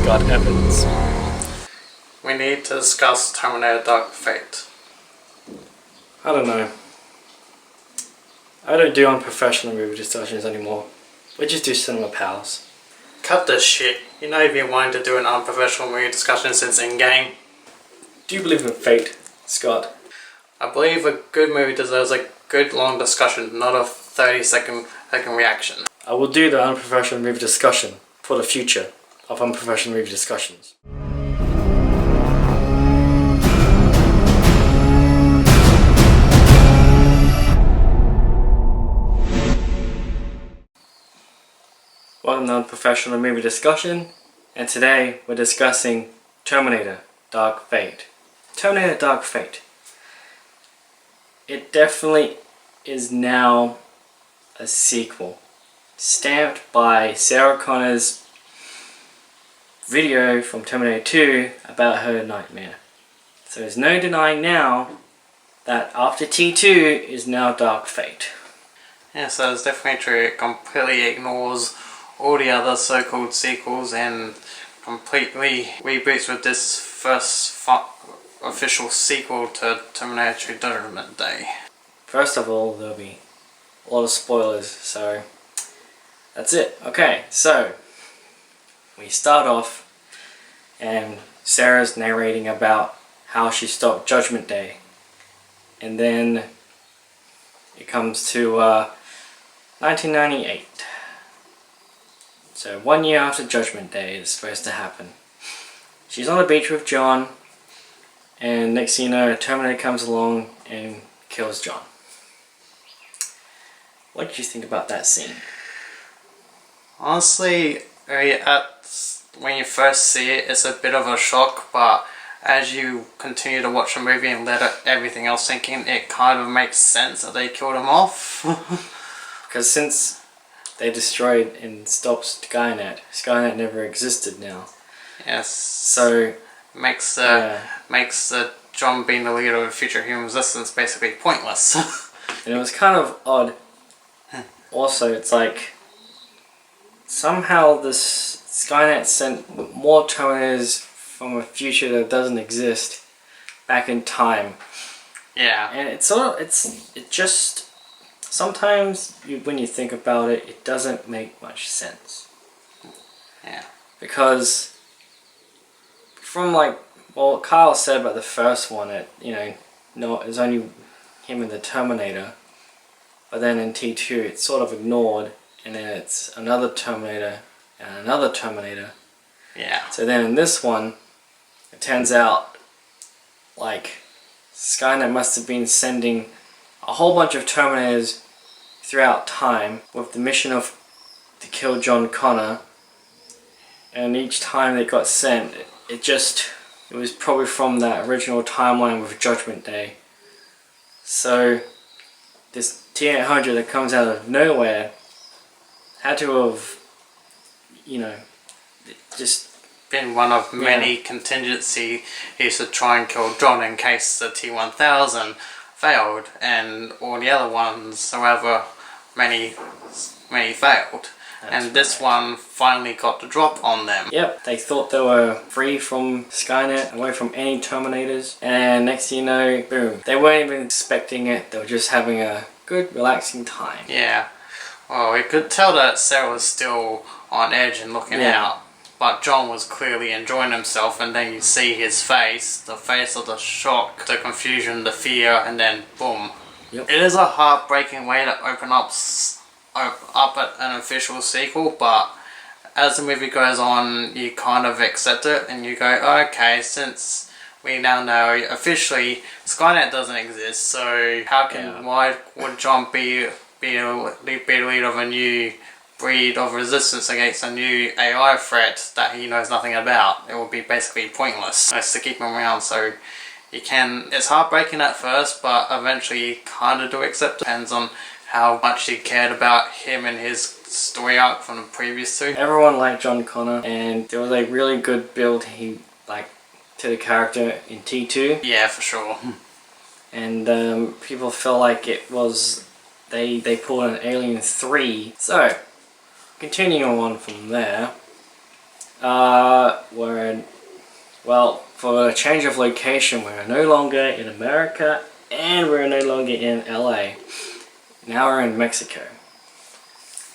Scott Evans. We need to discuss Terminator Dark Fate. I don't know. I don't do unprofessional movie discussions anymore. We just do Cinema Pals. Cut this shit. You know you've been wanting to do an unprofessional movie discussion since Endgame. Do you believe in fate, Scott? I believe a good movie deserves a good long discussion, not a 30-second reaction. I will do the unprofessional movie discussion for the future of unprofessional movie discussions. Welcome to Unprofessional Movie Discussion, and today we're discussing Terminator Dark Fate. Terminator Dark Fate. It definitely is now a sequel, stamped by Sarah Connor's video from Terminator 2 about her nightmare. So there's no denying now that after T2 is now Dark Fate. Yeah, so it's definitely true. It completely ignores all the other so-called sequels and completely reboots with this first official sequel to Terminator 2 Judgment Day. First of all, there'll be a lot of spoilers, so that's it. Okay, so we start off and Sarah's narrating about how she stopped Judgment Day, and then it comes to 1998. So 1 year after Judgment Day is supposed to happen. She's on the beach with John, and next thing you know, a Terminator comes along and kills John. What did you think about that scene? Honestly, when you first see it, it's a bit of a shock, but as you continue to watch the movie and let everything else sink in, it kind of makes sense that they killed him off. Because since they destroyed and stopped Skynet never existed now. Yes. So makes the John being the leader of future human resistance basically pointless. And it was kind of odd. Also, it's like somehow this Skynet sent more Terminators from a future that doesn't exist back in time. Yeah. And it just sometimes when you think about it, it doesn't make much sense. Yeah. Because from what Kyle said about the first one, it was only him and the Terminator. But then in T2 it's sort of ignored, and then it's another Terminator and another Terminator. Yeah. So then in this one, it turns out like Skynet must have been sending a whole bunch of Terminators throughout time with the mission to kill John Connor, and each time they got sent, it was probably from that original timeline with Judgment Day. So this T-800 that comes out of nowhere had to have, just been one of many contingencies to try and kill John in case the T-1000 failed, and all the other ones, however many failed. And this one finally got the drop on them. Yep, they thought they were free from Skynet, away from any Terminators, and next thing you know, boom. They weren't even expecting it, they were just having a good, relaxing time. Yeah. Well, we could tell that Sarah was still on edge and looking out, but John was clearly enjoying himself, and then you see his face, the face of the shock, the confusion, the fear, and then boom. Yep. It is a heartbreaking way to open up at an official sequel, but as the movie goes on, you kind of accept it, and you go, okay, since we now know officially Skynet doesn't exist, so why would John be the leader of a new breed of resistance against a new AI threat that he knows nothing about? It would be basically pointless just to keep him around. So it's heartbreaking at first, but eventually you kind of do accept it. Depends on how much he cared about him and his story arc from the previous two. Everyone liked John Connor, and there was a really good build to the character in T2. Yeah, for sure. And people felt like it was they pulled an Alien 3. So continuing on from there, what Well, for a change of location, we're no longer in America and we're no longer in LA. Now we're in Mexico.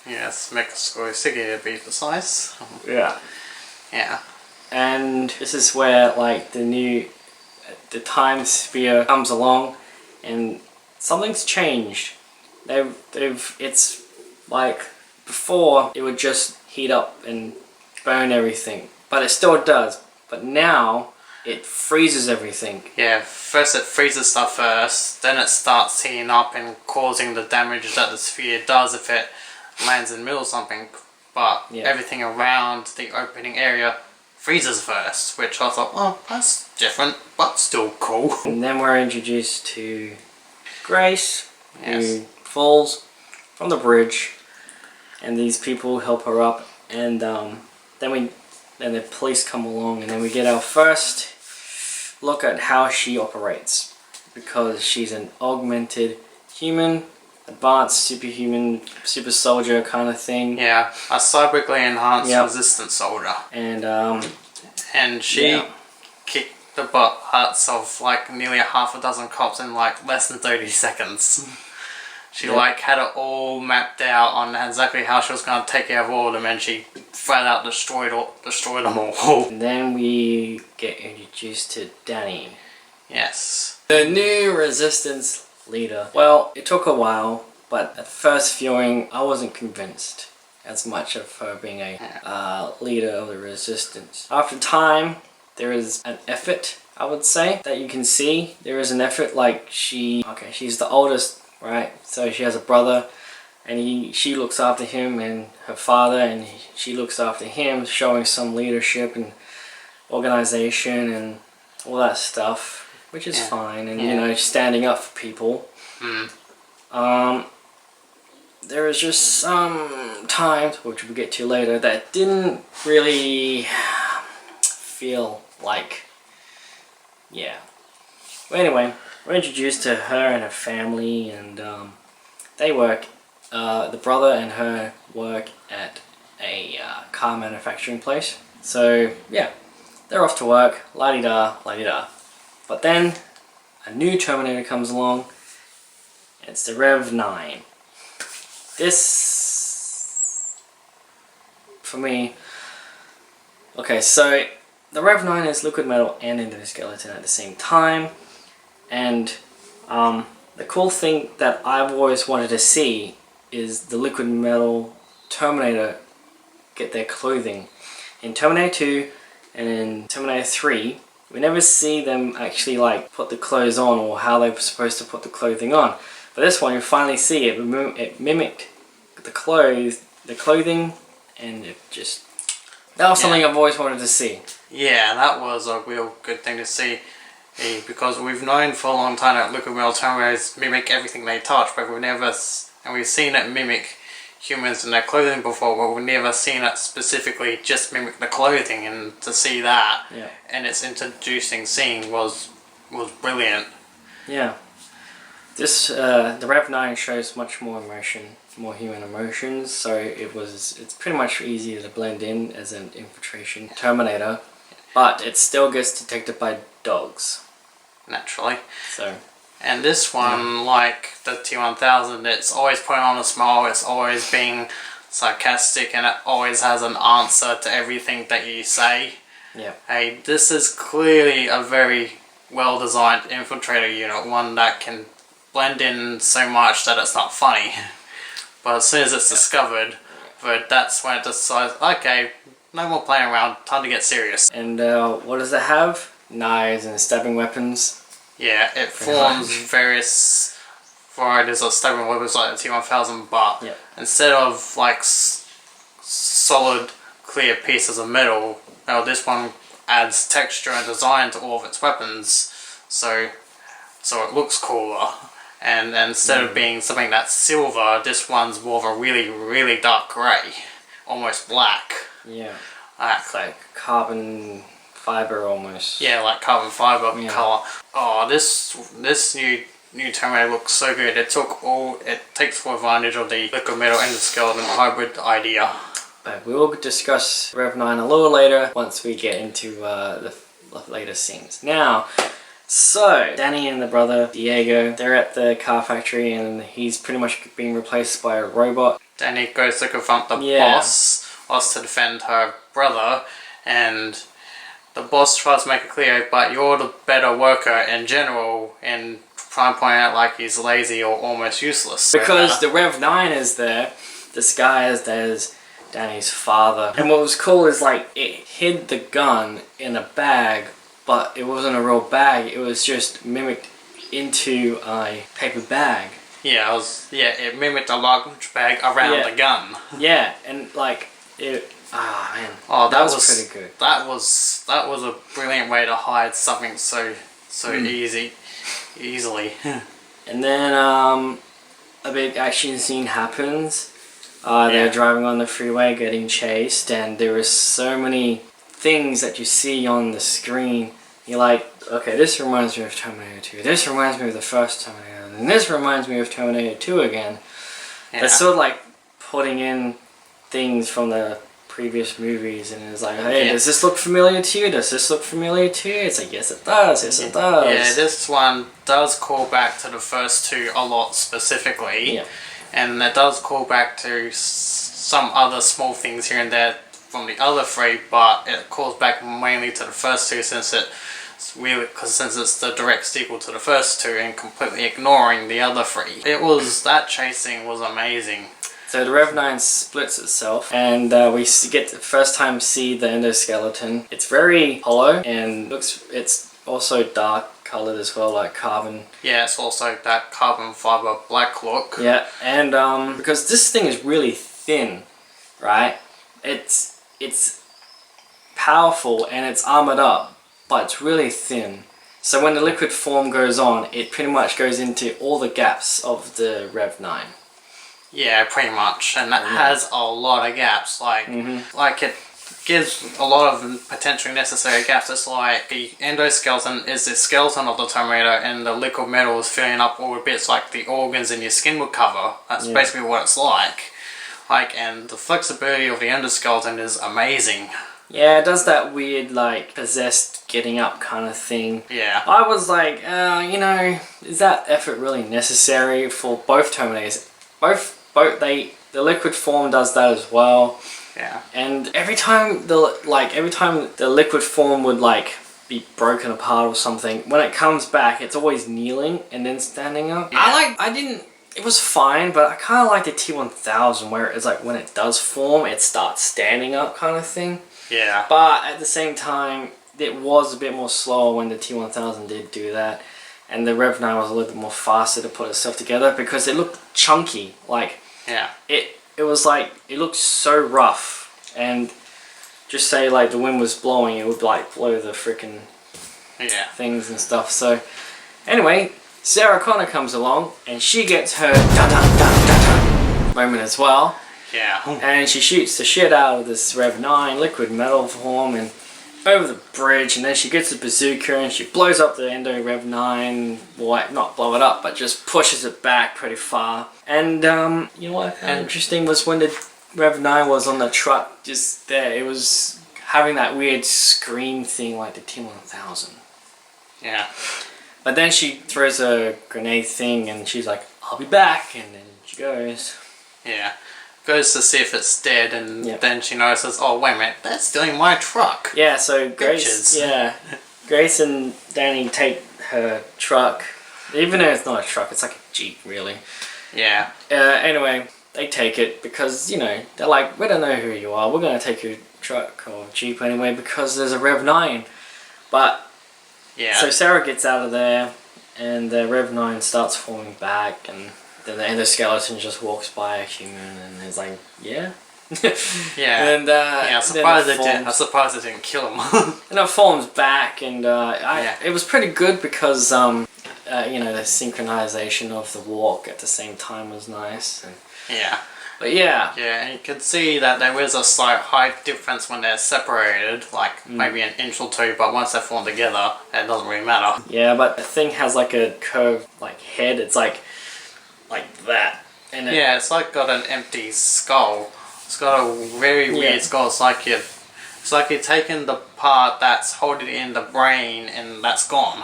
Yes, Mexico City to be precise. Yeah. Yeah. And this is where like the time sphere comes along and something's changed. It's like before it would just heat up and burn everything, but it still does. But now it freezes everything. Yeah, first it freezes stuff first, then it starts heating up and causing the damage that the sphere does if it lands in the middle of something. But everything around the opening area freezes first, which I thought, oh, that's different, but still cool. And then we're introduced to Grace, Yes. who falls from the bridge, and these people help her up, and then the police come along, and then we get our first look at how she operates, because she's an augmented human, advanced superhuman, super soldier kind of thing. Yeah, a cyberically enhanced resistance soldier. And she kicked the butts of like nearly half a dozen cops in like less than 30 seconds. She like had it all mapped out on exactly how she was going to take care of all of them, and she flat out destroyed them all. And then we get introduced to Danny. Yes. The new resistance leader. Well, it took a while, but at first viewing, I wasn't convinced as much of her being a leader of the resistance. After time, there is an effort, I would say, that you can see. There is an effort, like she's the oldest, right? So she has a brother, and she looks after him and her father, and she looks after him, showing some leadership and organization and all that stuff, which is fine, and you know, standing up for people. There was just some times, which we'll get to later, that didn't really feel like, Well, anyway, we're introduced to her and her family, and they work, the brother and her work at a car manufacturing place. So, yeah, they're off to work, la-di-da, la-di-da. But then, a new Terminator comes along, and it's the Rev 9. This, for me, okay, so the Rev 9 is liquid metal and endoskeleton at the same time, and the cool thing that I've always wanted to see is the liquid metal Terminator get their clothing. In Terminator 2 and in Terminator 3, we never see them actually like put the clothes on, or how they're supposed to put the clothing on. But this one, you finally see it. It mimicked the clothing, and that was something I've always wanted to see. Yeah, that was a real good thing to see, because we've known for a long time that liquid metal Terminators mimic everything they touch, but we've seen it mimic humans and their clothing before, but we've never seen it specifically just mimic the clothing, and to see that and its introducing scene was brilliant. Yeah. This the Rev 9 shows much more emotion, more human emotions, so it's pretty much easier to blend in as an infiltration Terminator, but it still gets detected by dogs. Naturally. So. And this one, like the T-1000, it's always putting on a smile, it's always being sarcastic, and it always has an answer to everything that you say. Yeah. Hey, this is clearly a very well designed infiltrator unit, one that can blend in so much that it's not funny. But as soon as it's discovered, that's when it decides, okay, no more playing around, time to get serious. And what does it have? Knives and stabbing weapons. Yeah, it forms various varieties of stabbing weapons like the T-1000, but instead of like solid, clear pieces of metal, this one adds texture and design to all of its weapons, so it looks cooler. And instead of being something that's silver, this one's more of a really, really dark grey, almost black. Yeah, it's like carbon fiber almost. Yeah, like carbon fiber colour. Oh, this new Terminator looks so good. It takes full advantage of the liquid metal endoskeleton hybrid idea. But we'll discuss Rev 9 a little later once we get into later scenes. Now, so Danny and the brother Diego, they're at the car factory, and he's pretty much being replaced by a robot. Danny goes to confront the boss, wants to defend her brother, and the boss tries to make it clear, but you're the better worker in general, and try and point out like he's lazy or almost useless. Because the Rev 9 is there, disguised as Danny's father. And what was cool is like it hid the gun in a bag, but it wasn't a real bag, it was just mimicked into a paper bag. Yeah, it mimicked a luggage bag around the gun. Yeah, and like it man. Oh, that was pretty good. That was a brilliant way to hide something so easily. And then a big action scene happens. They're driving on the freeway getting chased, and there are so many things that you see on the screen. You're like, okay, this reminds me of Terminator 2, this reminds me of the first Terminator, and this reminds me of Terminator 2 again. Yeah. It's sort of like putting in things from the previous movies, and it's like, hey, does this look familiar to you? Does this look familiar to you? It's like, yes it does, yes it does. Yeah, this one does call back to the first two a lot specifically. Yeah. And it does call back to some other small things here and there from the other three, but it calls back mainly to the first two since it's the direct sequel to the first two and completely ignoring the other three. That chasing was amazing. So the Rev 9 splits itself, and we get the first time see the endoskeleton. It's very hollow and it's also dark colored as well, like carbon. Yeah, it's also that carbon fiber black look. Yeah, and because this thing is really thin, right? It's powerful and it's armored up, but it's really thin. So when the liquid form goes on, it pretty much goes into all the gaps of the Rev 9. Yeah, pretty much, and that has a lot of gaps. Like it gives a lot of potentially necessary gaps. It's like the endoskeleton is the skeleton of the Terminator, and the liquid metal is filling up all the bits like the organs in your skin would cover. That's basically what it's like. And the flexibility of the endoskeleton is amazing. Yeah, it does that weird like possessed getting up kind of thing. Yeah. I was like, is that effort really necessary for both Terminators? The liquid form does that as well. Yeah. And every time the liquid form would like be broken apart or something, when it comes back, it's always kneeling and then standing up. Yeah. It was fine, but I kind of like the T1000 where it's like when it does form, it starts standing up kind of thing. Yeah. But at the same time, it was a bit more slower when the T1000 did do that. And the Rev 9 was a little bit more faster to put itself together because it looked chunky. It was like, it looked so rough, and just say like the wind was blowing, it would like blow the freaking things and stuff. So anyway, Sarah Connor comes along and she gets her dun-dun-dun-dun-dun moment as well. Yeah. And she shoots the shit out of this Rev 9 liquid metal form and over the bridge, and then she gets a bazooka and she blows up the Endo Rev 9, well, not blow it up, but just pushes it back pretty far. And you know what I found interesting was when the Rev 9 was on the truck just there, it was having that weird scream thing like the T1000. Yeah. But then she throws a grenade thing and she's like, I'll be back, and then she goes. Yeah. Goes to see if it's dead, and then she notices, oh wait a minute, that's stealing my truck. Yeah, so Grace and Danny take her truck, even though it's not a truck, it's like a Jeep really. Yeah. Anyway, they take it because, they're like, we don't know who you are, we're going to take your truck or Jeep anyway because there's a Rev 9. But, so Sarah gets out of there and the Rev 9 starts falling back, and then the endoskeleton just walks by a human and is like, yeah? Yeah. And I'm surprised it didn't kill him. And it forms back, and it was pretty good because the synchronization of the walk at the same time was nice. And, but yeah. Yeah, and you can see that there is a slight height difference when they're separated, like maybe an inch or two, but once they're formed together, it doesn't really matter. Yeah, but the thing has like a curved head. It's like that. And it's like got an empty skull. It's got a very weird skull. It's like It's like you're taking the part that's holding in the brain and that's gone.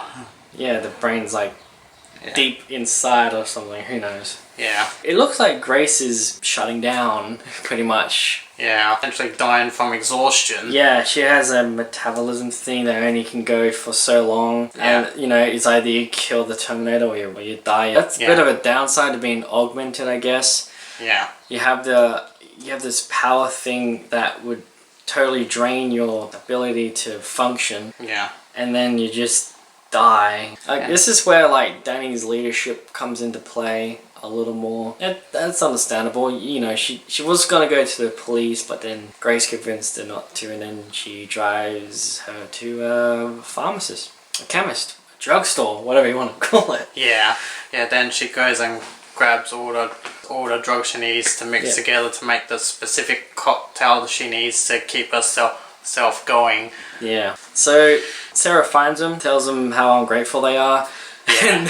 Yeah, the brain's like deep inside or something, who knows. Yeah. It looks like Grace is shutting down, pretty much. Yeah, essentially dying from exhaustion. Yeah, she has a metabolism thing that only can go for so long. Yeah. And, you know, it's either you kill the Terminator or you die. That's a bit of a downside of being augmented, I guess. Yeah. You have this power thing that would totally drain your ability to function. Yeah. And then you just die. This is where, like, Danny's leadership comes into play a little more. That's understandable. You know, she was gonna go to the police, but then Grace convinced her not to, and then she drives her to a pharmacist, a chemist, a drugstore, whatever you want to call it. Yeah. Yeah, then she goes and grabs all the drugs she needs to mix together to make the specific cocktail that she needs to keep herself going. Yeah. So Sarah finds them, tells them how ungrateful they are. And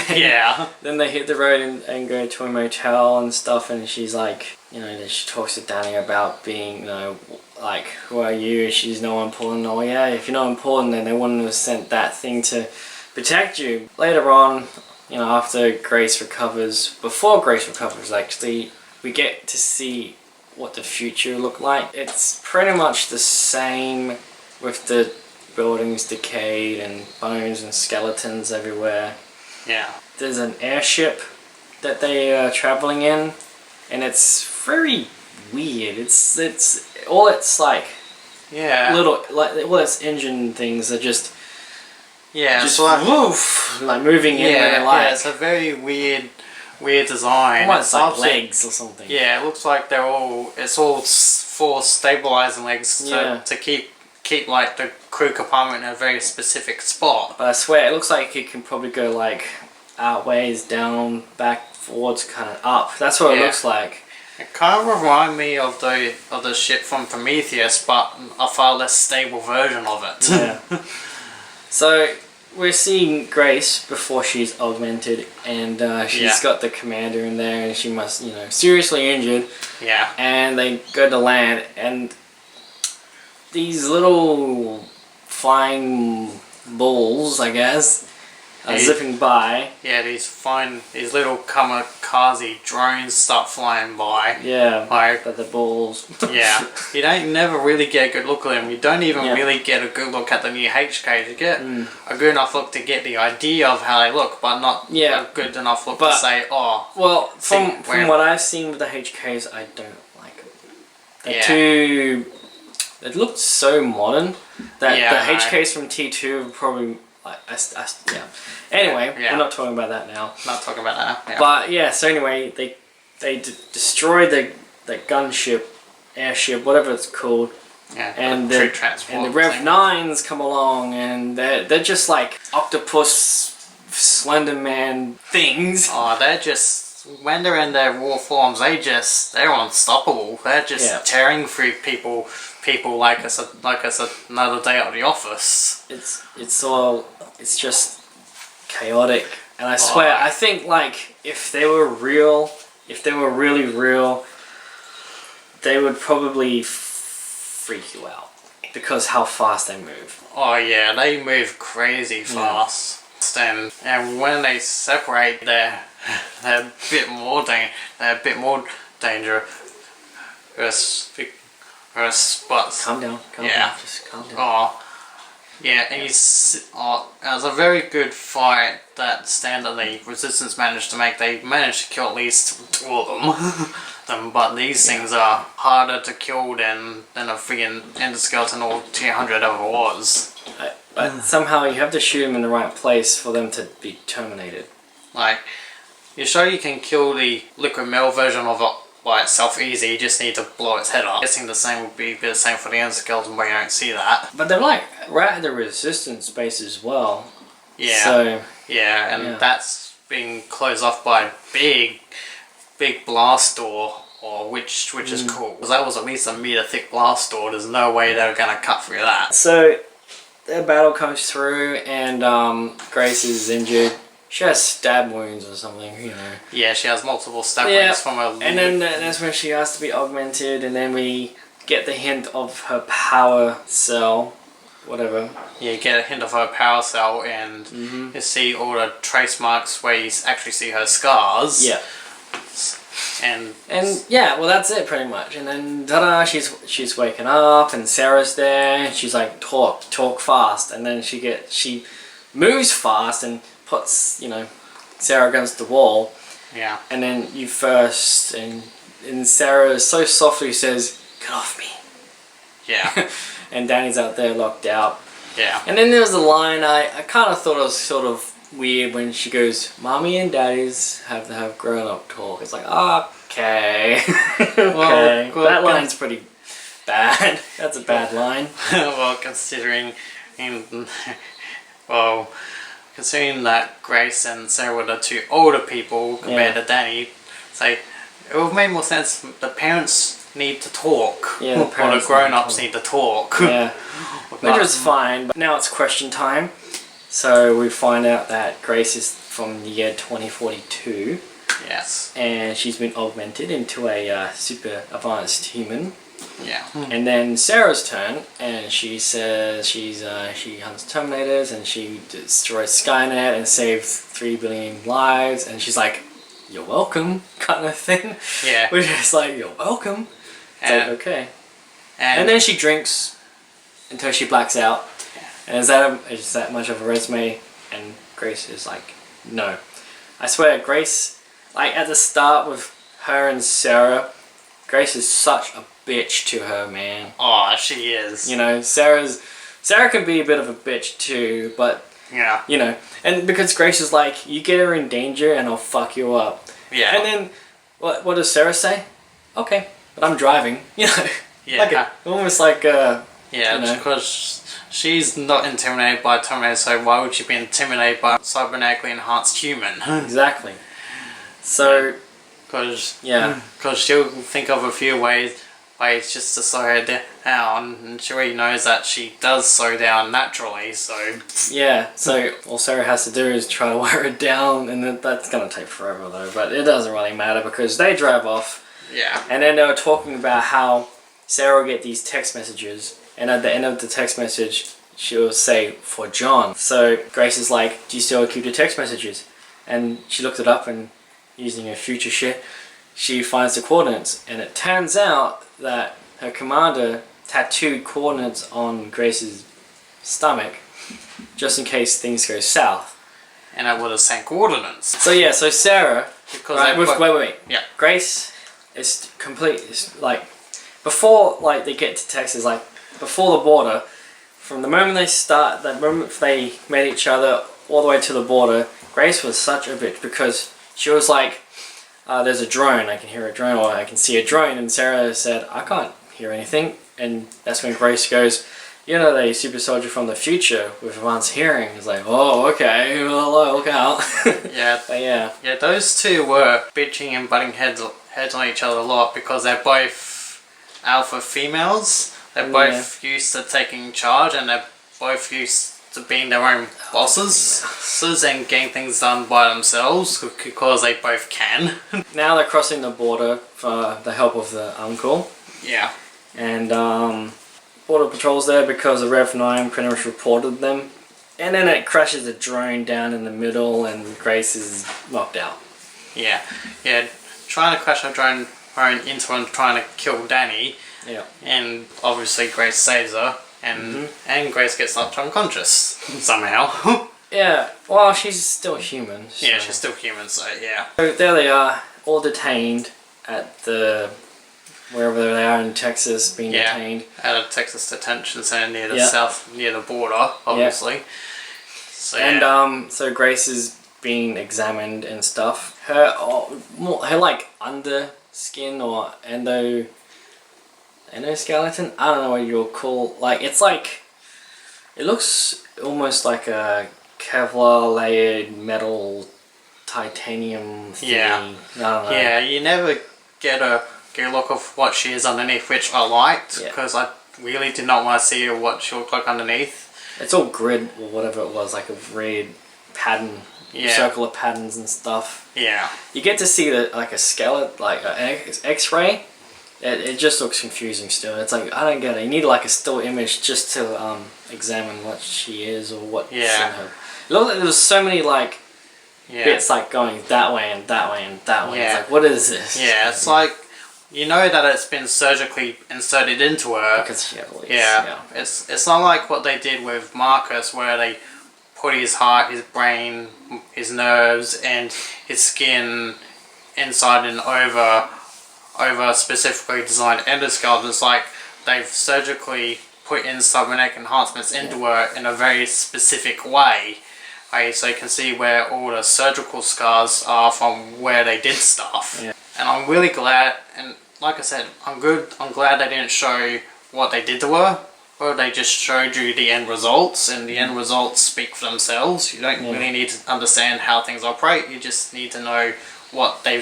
then they hit the road and go to a motel and stuff, and she's like, you know, she talks to Danny about being, you know, like, who are you? She's no important. Oh yeah, if you're not important, then they wouldn't have sent that thing to protect you. Later on, you know, after Grace recovers, before Grace recovers actually, we get to see what the future looked like. It's pretty much the same with the buildings decayed and bones and skeletons everywhere. Yeah. There's an airship that they are traveling in, and it's very weird. It's all its like little all its engine things are just like, woof, like moving in where they like. Yeah, it's a very weird design. Almost like legs or something. Yeah, it looks like it's all four stabilizing legs to keep like the crew compartment in a very specific spot. But I swear, it looks like it can probably go like outways, down, back, forwards, kind of up. That's what it looks like. It kind of reminds me of the ship from Prometheus, but a far less stable version of it. Yeah. So we're seeing Grace before she's augmented, and she's got the commander in there, and she must, you know, seriously injured. Yeah. And they go to land, and these little flying bulls, I guess, are zipping by. Yeah, these little kamikaze drones start flying by. Yeah, like, but the bulls. Yeah, you don't never really get a good look at them. You don't even really get a good look at the new HKs. You get a good enough look to get the idea of how they look, but not a good enough look to say, oh. Well, from what I've seen with the HKs, I don't like them. They're too. It looked so modern that the HKs from T2 are probably Anyway, we're not talking about that now. Not talking about that. Yeah. But yeah, so anyway, they destroy the gunship, airship, whatever it's called. Yeah. And the Rev 9s come along, and they're just like octopus, Slender Man things. Oh, they're just, when they're in their raw forms, they're unstoppable. They're just tearing through people like it's another day at the office. It's just chaotic, and I swear, I think like if they were really real, they would probably freak you out because how fast they move. Oh yeah, they move crazy fast. And when they separate, they're a bit more dangerous. But calm down. Just calm down. Oh, yeah, and it was a very good fight that the Resistance managed to make. They managed to kill at least 2 of them. But these things are harder to kill than a friggin' endoskeleton or T-100 ever was. But somehow you have to shoot them in the right place for them to be terminated. Like, you're sure you can kill the liquid metal version of it by itself easy, you just need to blow its head up. I'm guessing the same would be the same for the endoskeleton, but you don't see that. But they're like right at the Resistance base as well. Yeah. So and that's being closed off by a big blast door, which is cool. Because that was at least a meter thick blast door. There's no way they were gonna cut through that. So their battle comes through, and Grace is injured. She has stab wounds or something, you know. Yeah, she has multiple stab wounds from her. And then that's when she has to be augmented, and then we get the hint of her power cell, whatever. You get a hint of her power cell, and you see all the trace marks where you actually see her scars. Yeah. And yeah, well that's it pretty much. And then ta-da, she's waking up, and Sarah's there, and she's like, talk fast. And then she moves fast and puts, Sarah against the wall. Yeah. And then and Sarah so softly says, "Get off me." Yeah. And Danny's out there locked out. Yeah. And then there was a line I kind of thought it was sort of weird when she goes, "Mommy and Daddies have to have grown-up talk." It's like, okay. Okay. Well, that line's pretty bad. That's a bad line. Well, considering that Grace and Sarah were the two older people compared to Danny, so it would have made more sense. The parents need to talk. Yeah, or the grown-ups need to talk. Yeah. Which was fine, but now it's question time. So we find out that Grace is from the year 2042. Yes. And she's been augmented into a super advanced human. Yeah. And then Sarah's turn, and she says she hunts Terminators, and she destroys Skynet and saves 3 billion lives, and she's like, "You're welcome," kind of thing. Yeah. Which is like, "You're welcome." It's like, okay. And then she drinks until she blacks out. And is that much of a resume? And Grace is like, no. I swear, Grace, like at the start with her and Sarah, Grace is such a bitch to her, man. Oh, she is. Sarah can be a bit of a bitch too, but yeah. And because Grace is like, you get her in danger and I'll fuck you up. Yeah. And then what does Sarah say? Okay, but I'm driving. Yeah. Like almost like because she's not intimidated by Terminator, so why would she be intimidated by a cybernetically enhanced human? Exactly. So because yeah, she'll think of a few ways just to slow her down, and she already knows that she does slow down naturally. So yeah, so all Sarah has to do is try to wear it down, and that's gonna take forever though. But it doesn't really matter because they drive off. Yeah. And then they were talking about how Sarah will get these text messages, and at the end of the text message, she'll say, "For John." So Grace is like, "Do you still keep the text messages?" And she looked it up, and using her future shit, she finds the coordinates. And it turns out that her commander tattooed coordinates on Grace's stomach, just in case things go south. And I would have sent coordinates. So yeah, so Sarah, Because wait. Yeah. Grace is complete. It's like before, like they get to Texas, like before the border. From the moment they met each other, all the way to the border, Grace was such a bitch because she was like, "There's a drone. I can hear a drone, or I can see a drone." And Sarah said, "I can't hear anything." And that's when Grace goes, "The super soldier from the future with advanced hearing." It's like, "Oh, okay. Well, look out." Yeah. But yeah. Yeah, those two were bitching and butting heads on each other a lot because they're both alpha females. They're both used to taking charge, and they're both used to being their own bosses and getting things done by themselves because they both can. Now they're crossing the border for the help of the uncle. Yeah. And Border Patrol's there because the Rev 9 pretty much reported them. And then it crashes a drone down in the middle, and Grace is knocked out. Yeah. Trying to crash a drone into and trying to kill Danny. Yeah. And obviously Grace saves her, and Grace gets knocked unconscious somehow. Yeah, well, she's still human. So. Yeah, she's still human, so yeah. So there they are, all detained at wherever they are in Texas, being detained. At a Texas detention center near the near the border, obviously. Yeah. So, and so Grace is being examined and stuff. Her like underskin or endoskeleton, I don't know what you'll call, like it's like, it looks almost like a Kevlar layered metal titanium thing. Yeah. I don't know. Yeah, you never get a look of what she is underneath, which I liked because I really did not want to see what she looked like underneath. It's all grid or whatever it was, like a red pattern, circular patterns and stuff. Yeah. You get to see like a skeleton, like an X-ray, It just looks confusing still. It's like, I don't get it. You need like a still image just to examine what she is or what's in her. It looks like there's so many like bits like going that way and that way and that way. Yeah. It's like, what is this? Yeah, it's like, you know that it's been surgically inserted into her. Because she had leaks. Yeah. It's not like what they did with Marcus, where they put his heart, his brain, his nerves, and his skin inside and over specifically designed endoskeleton. It's like they've surgically put in cybernetic enhancements into her in a very specific way. So you can see where all the surgical scars are from where they did stuff. Yeah. And I'm really glad, and like I said, I'm glad they didn't show what they did to her, or they just showed you the end results, and the end results speak for themselves. You don't really need to understand how things operate, you just need to know what they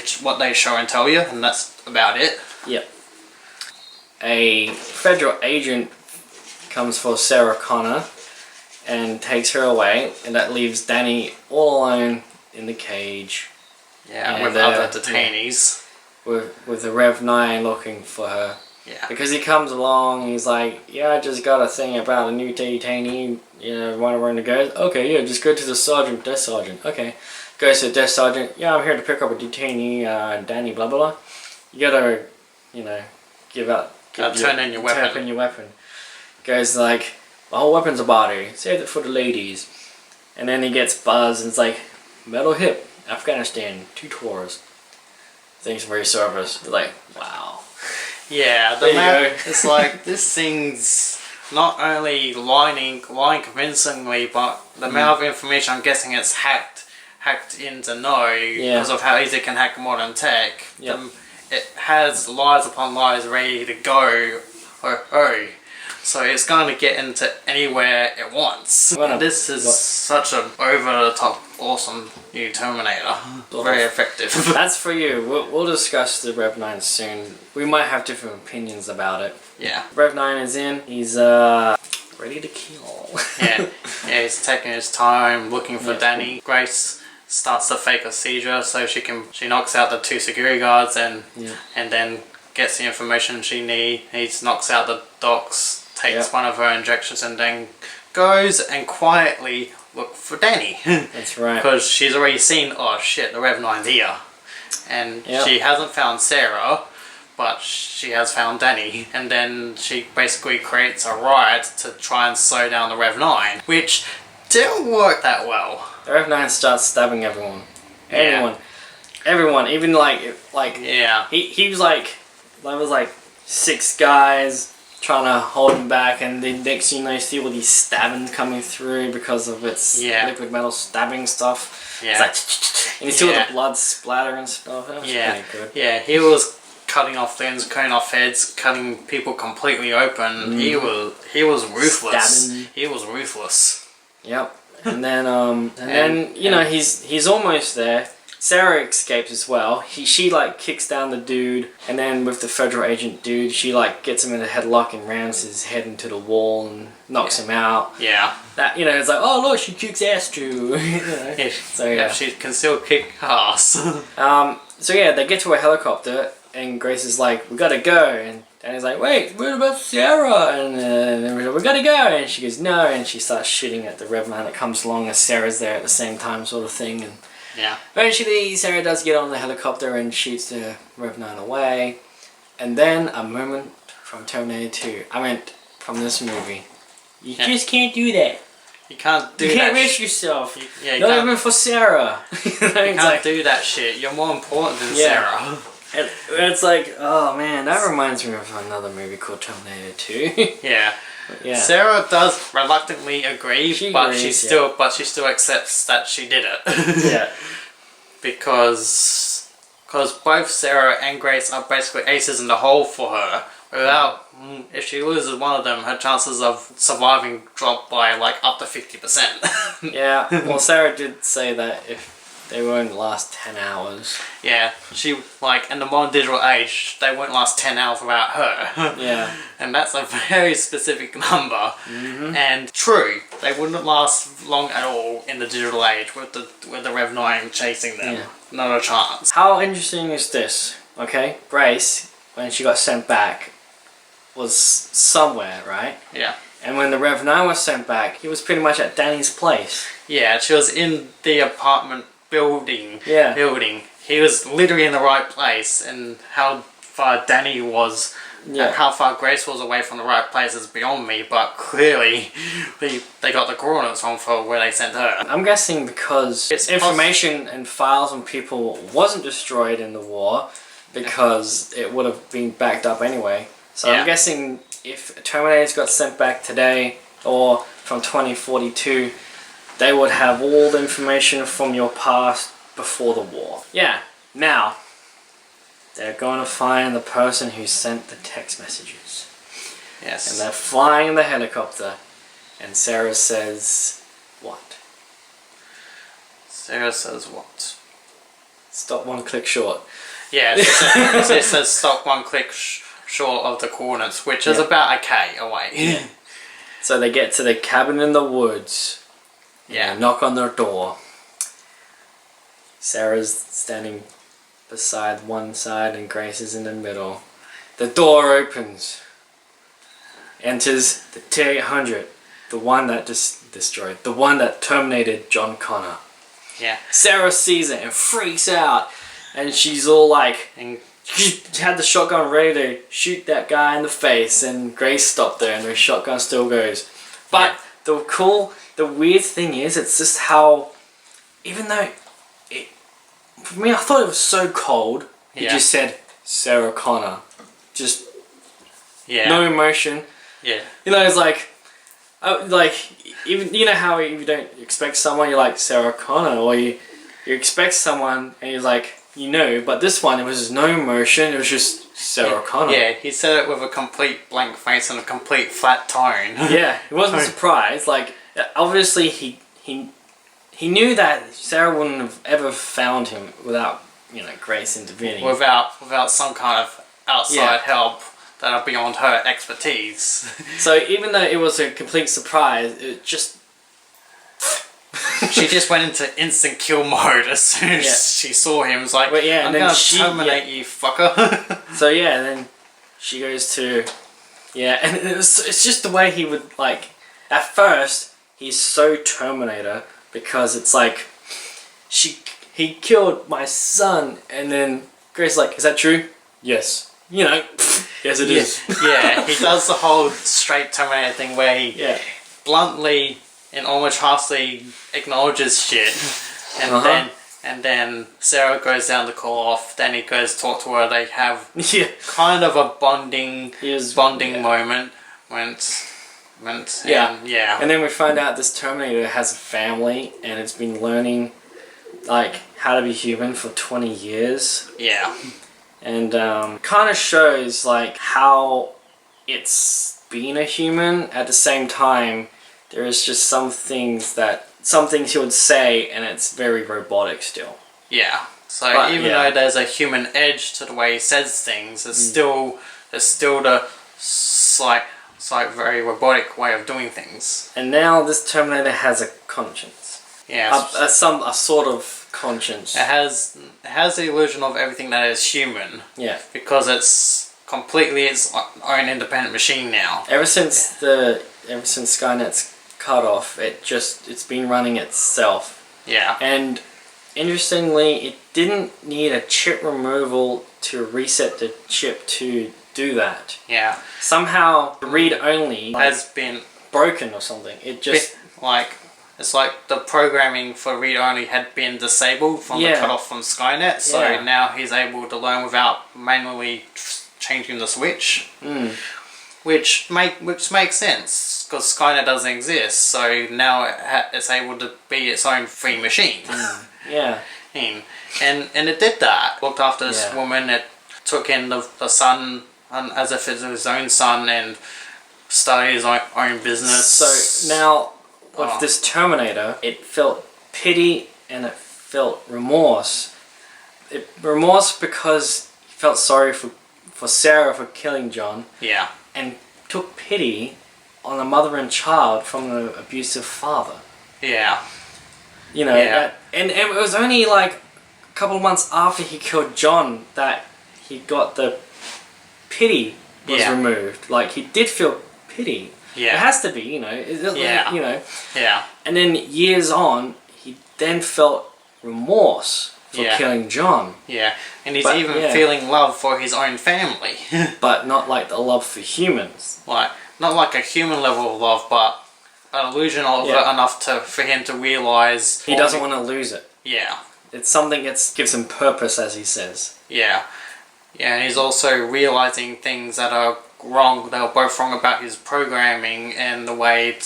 show and tell you, and that's about it. Yep. A federal agent comes for Sarah Connor and takes her away, and that leaves Danny all alone in the cage. Yeah, and with other detainees. With the Rev 9 looking for her. Yeah. Because he comes along, he's like, yeah, I just got a thing about a new detainee, whatever, and he goes, okay, yeah, just go to the sergeant, desk sergeant. Okay. Goes to the desk sergeant, yeah, I'm here to pick up a detainee, Danny, blah, blah, blah. You gotta, turn in your weapon. Turn in your weapon. Goes like, the whole weapon's a body, save it for the ladies. And then he gets buzzed, and it's like, metal hip, Afghanistan, 2 tours. Thanks for your service. They're like, wow. Yeah, the map, it's like, this thing's not only lying convincingly, but the amount of information I'm guessing it's hacked in to know because of how easy it can hack modern tech. Yep. It has lies upon lies ready to go. So it's going to get into anywhere it wants. This is such an over-the-top, awesome new Terminator. Very effective. That's for you. We'll discuss the Rev 9 soon. We might have different opinions about it. Yeah. Rev 9 is in. He's ready to kill. yeah, he's taking his time looking for Danny. Grace starts to fake a seizure so she knocks out the 2 security guards and then gets the information she needs, knocks out the docs, takes one of her injections, and then goes and quietly look for Danny. That's right. Because she's already seen, oh shit, the Rev 9's here. And she hasn't found Sarah, but she has found Danny. And then she basically creates a riot to try and slow down the Rev 9, which didn't work that well. The Rev 9 starts stabbing everyone. Everyone. Even he was like, there was like 6 guys trying to hold him back, and then next thing you know, you see all these stabbings coming through because of its liquid metal stabbing stuff. Yeah. It's like, and you see all the blood splatter and stuff. That was pretty good. Yeah, he was cutting off limbs, cutting off heads, cutting people completely open. He was ruthless. Stabbing. He was ruthless. Yep. And then he's almost there. Sarah escapes as well. She like kicks down the dude, and then with the federal agent dude, she like gets him in a headlock and rams his head into the wall and knocks him out. Yeah. That it's like, oh look, she kicks ass too. So she can still kick ass. So yeah, they get to a helicopter, and Grace is like, we gotta go, and Danny's like, wait, what about Sarah? And then we gotta go, and she goes no, and she starts shooting at the Rev 9 that comes along as Sarah's there at the same time, sort of thing, and eventually Sarah does get on the helicopter and shoots the Rev 9 away, and then a moment from Terminator 2. I meant from this movie. You just can't do that. You can't do that. You can't risk yourself. Not even for Sarah. You can't do that shit. You're more important than Sarah. And it's like, oh man, that reminds me of another movie called Terminator 2. Yeah. Sarah does reluctantly agree, but she still accepts that she did it. Yeah. Because both Sarah and Grace are basically aces in the hole for her. If she loses one of them, her chances of surviving drop by like up to 50%. Yeah. Well, Sarah did say that if they won't last 10 hours. Yeah, she, like, in the modern digital age, they won't last 10 hours without her. Yeah. And that's a very specific number. And true, they wouldn't last long at all in the digital age with the Rev 9 chasing them. Not a chance. How interesting is this? Okay, Grace when she got sent back, was somewhere, right? Yeah. And when the Rev 9 was sent back, he was pretty much at Danny's place. Yeah, she was in the apartment building. Yeah. He was literally in the right place, and how far Danny was, and how far Grace was away from the right place is beyond me, but clearly they got the coordinates wrong for where they sent her. I'm guessing because its information and files on people wasn't destroyed in the war, because it would have been backed up anyway. So I'm guessing if Terminators got sent back today, or from 2042, they would have all the information from your past before the war. Yeah, now, they're going to find the person who sent the text messages. Yes. And they're flying in the helicopter, and Sarah says, what? Sarah says what? Stop one click short. Yeah, it says stop one click short of the coordinates, which is about a K away. Yeah. So they get to the cabin in the woods. Yeah. They knock on their door. Sarah's standing beside one side and Grace is in the middle. The door opens. Enters the T-800. The one that destroyed. The one that terminated John Connor. Yeah. Sarah sees it and freaks out. And she's all like... And she had the shotgun ready to shoot that guy in the face, and Grace stopped there and the shotgun still goes. But the weird thing is, it's just how, even though for me, I thought it was so cold. He just said Sarah Connor, just no emotion. Yeah. You know, it's like even you know how if you don't expect someone, you're like Sarah Connor, or you expect someone and you're like, you know, but this one, it was just no emotion. It was just Sarah Connor. Yeah, he said it with a complete blank face and a complete flat tone. Yeah, he wasn't surprised. Like, obviously he knew that Sarah wouldn't have ever found him without, you know, Grace intervening. Without some kind of outside help that are beyond her expertise. So even though it was a complete surprise, it just... She just went into instant kill mode as soon as she saw him. It was like, I'm going to terminate you, fucker. So yeah, then she goes to... Yeah, and it's just the way he would, like... At first, he's so Terminator, because it's like... He killed my son, and then Grace is like, is that true? Yes. You know, yes it is. Yeah, he does the whole straight Terminator thing where he bluntly and almost harshly acknowledges shit, and then Sarah goes down to call off. Then he goes talk to her. They have kind of a bonding moment. And then we find out this Terminator has a family, and it's been learning like how to be human for 20 years. Yeah. And kind of shows like how it's being a human. At the same time, there is just some things he would say, and it's very robotic still. Yeah. So but, even though there's a human edge to the way he says things, there's still the slight very robotic way of doing things. And now this Terminator has a conscience. Yeah. A sort of conscience. It has the illusion of everything that is human. Yeah. Because it's completely its own independent machine now. Ever since Skynet's cut off, it's been running itself. Yeah. And interestingly, it didn't need a chip removal to reset the chip to do that. Yeah. Somehow the read only has been broken or something. It just it's like the programming for read only had been disabled from the cutoff from Skynet, so now he's able to learn without manually changing the switch. Which makes sense, because Skynet doesn't exist, so now it's able to be its own free machine. Yeah. And it did that. Looked after this woman, it took in the son as if it was his own son, and started his own business. So now, with this Terminator, it felt pity and it felt remorse. Remorse because he felt sorry for Sarah for killing John. Yeah. And took pity on a mother and child from an abusive father. Yeah. You know, and it was only like a couple of months after he killed John that he got the pity was Yeah. removed. Like, he did feel pity. Yeah. It has to be, you know. Yeah. You know. Yeah. And then years on, he then felt remorse for Yeah. killing John. Yeah. And he's But, even yeah. feeling love for his own family. But not like the love for humans. Like, not like a human level of love, but an illusion of Yeah. it enough for him to realise... He doesn't want to lose it. Yeah. It's something that gives him purpose, as he says. Yeah. Yeah, and he's also realising things that are wrong, they were both wrong about his programming and the way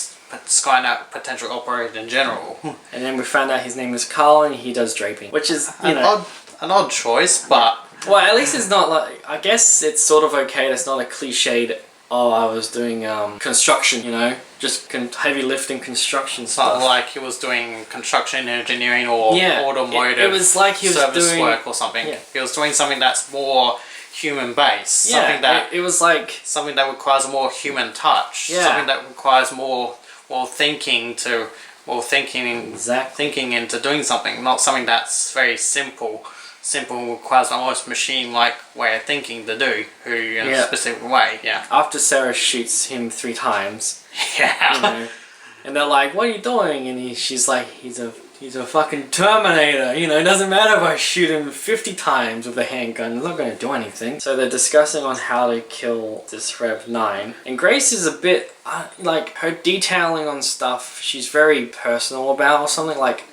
Skynet potentially operated in general. And then we found out his name is Carl and he does draping. Which is, you know... An odd choice, but... Well, at least it's not like... I guess it's sort of okay. It's not a cliched, oh, I was doing construction, you know? Just heavy lifting construction It's stuff. not like he was doing construction engineering or Yeah, automotive it was like he was service doing... work or something. Yeah. He was doing something that's more human based. Yeah, Something that it was like... something that requires a more human touch. Yeah. Something that requires more thinking to Exactly. thinking into doing something, not something that's very simple requires almost machine-like way of thinking to do in a specific way. Yeah. After Sarah shoots him 3 times, Yeah. you know, and they're like, what are you doing? And she's like, he's a fucking Terminator, you know, it doesn't matter if I shoot him 50 times with a handgun, it's not going to do anything. So they're discussing on how to kill this Rev 9. And Grace is a bit, like, her detailing on stuff, she's very personal about or something, like,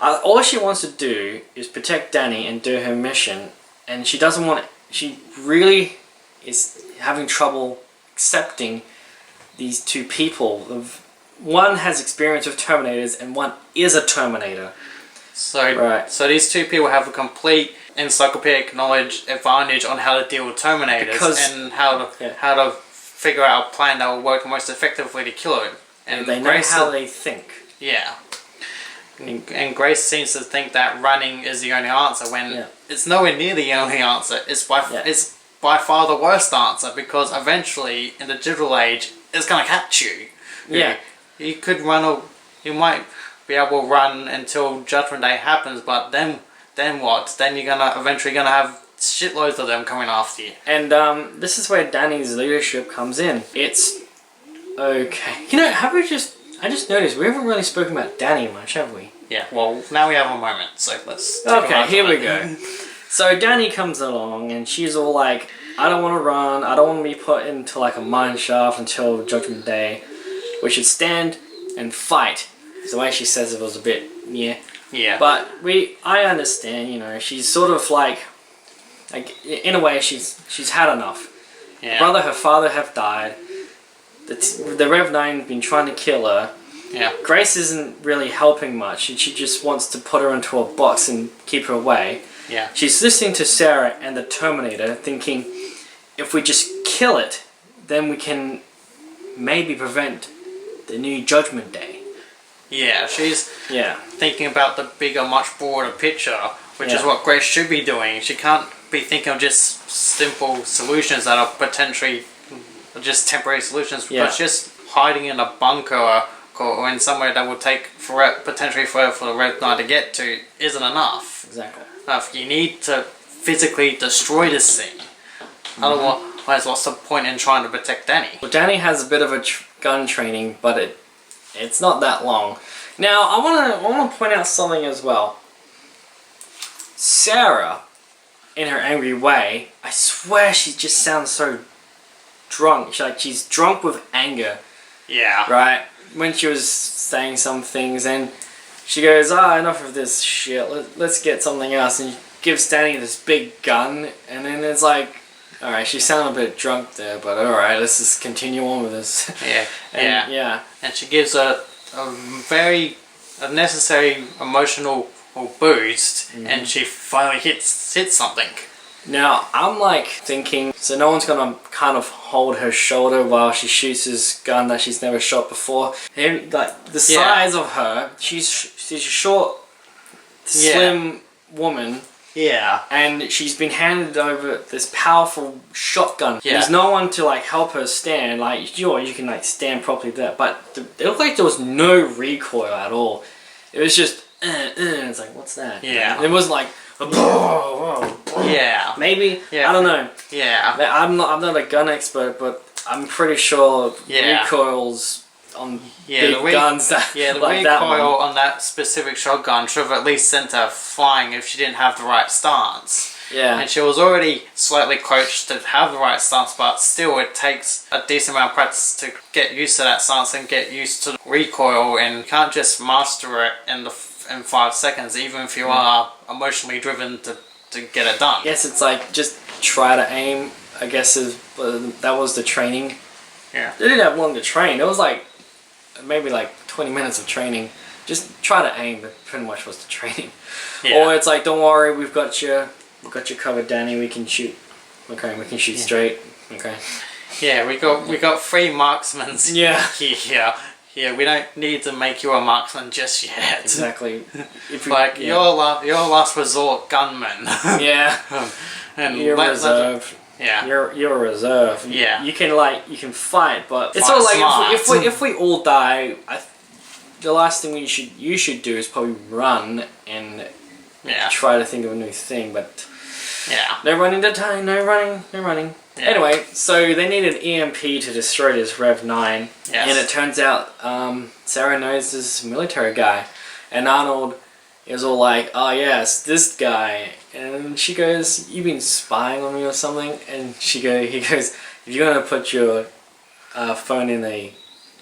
all she wants to do is protect Danny and do her mission, and she doesn't want it. She really is having trouble accepting these 2 people. One has experience with Terminators and one is a Terminator. So these 2 people have a complete encyclopedic knowledge advantage on how to deal with Terminators and how to figure out a plan that will work most effectively to kill it. And they know how they think. Yeah. And Grace seems to think that running is the only answer when it's nowhere near the only answer. It's by far the worst answer, because eventually in the digital age it's gonna catch you. Yeah. You could run you might be able to run until Judgment Day happens, but then what? Then you're eventually gonna have shitloads of them coming after you. And this is where Danny's leadership comes in. It's okay. You know, I just noticed we haven't really spoken about Danny much, have we? Yeah, well, now we have a moment, so let's... Okay, here we go. So Danny comes along and she's all like, I don't want to run, I don't want to be put into like a mine shaft until Judgment Day. We should stand and fight. The way she says it was a bit, Yeah. But I understand, you know, she's sort of like in a way she's had enough. Yeah. Her father have died. The Rev 9 have been trying to kill her. Yeah. Grace isn't really helping much, and she just wants to put her into a box and keep her away. Yeah. She's listening to Sarah and the Terminator, thinking, if we just kill it, then we can maybe prevent the new Judgment Day. Yeah, she's Yeah. thinking about the bigger, much broader picture, which is what Grace should be doing. She can't be thinking of just simple solutions that are potentially just temporary solutions, but just hiding in a bunker or in somewhere that will take potentially forever for the Red Knight to get to isn't enough. Exactly. You need to physically destroy this thing. Otherwise, what's the point in trying to protect Danny? Well, Danny has a bit of a gun training, but it's not that long. Now, I want to point out something as well. Sarah, in her angry way, I swear she just sounds so drunk. She's drunk with anger. Yeah. Right? When she was saying some things, and she goes, enough of this shit, let's get something else, and gives Danny this big gun, and then it's like, alright, she sounded a bit drunk there, but alright, let's just continue on with this. Yeah. And she gives a very necessary emotional boost, and she finally hits something. Now, I'm like thinking, so no one's gonna kind of hold her shoulder while she shoots this gun that she's never shot before. And like the size of her, she's a short, slim woman. Yeah. And she's been handed over this powerful shotgun. Yeah. There's no one to like help her stand. Like you can like stand properly there, but it looked like there was no recoil at all. It was just, it's like, what's that? Yeah. And it wasn't like, Yeah. Maybe. Yeah. I don't know. Yeah. I'm not a gun expert, but I'm pretty sure recoils on big guns that the like recoil on that specific shotgun should have at least sent her flying if she didn't have the right stance. Yeah. And she was already slightly coached to have the right stance, but still it takes a decent amount of practice to get used to that stance and get used to the recoil, and you can't just master it in 5 seconds, even if you are emotionally driven to get it done. Yes, it's like just try to aim. I guess that was the training. Yeah. They didn't have long to train. It was like maybe like 20 minutes of training. Just try to aim. That pretty much was the training. Yeah. Or it's like, don't worry, we've got you covered, Danny. We can shoot. Okay, we can shoot straight. Okay. Yeah, we got 3 marksmen. Yeah. Here. Yeah, we don't need to make you a marksman just yet. Exactly. Your last resort gunman. Yeah. And you're reserve. Yeah. You're a reserve. Yeah. You can fight, but it's Fight all like smart. if we all die, the last thing you should do is probably run and try to think of a new thing, but no running to time, no running. Yeah. Anyway, so they need an EMP to destroy this Rev 9, and it turns out Sarah knows this military guy, and Arnold is all like, oh yes, this guy, and she goes, you've been spying on me or something, and he goes, if you're gonna put your phone in a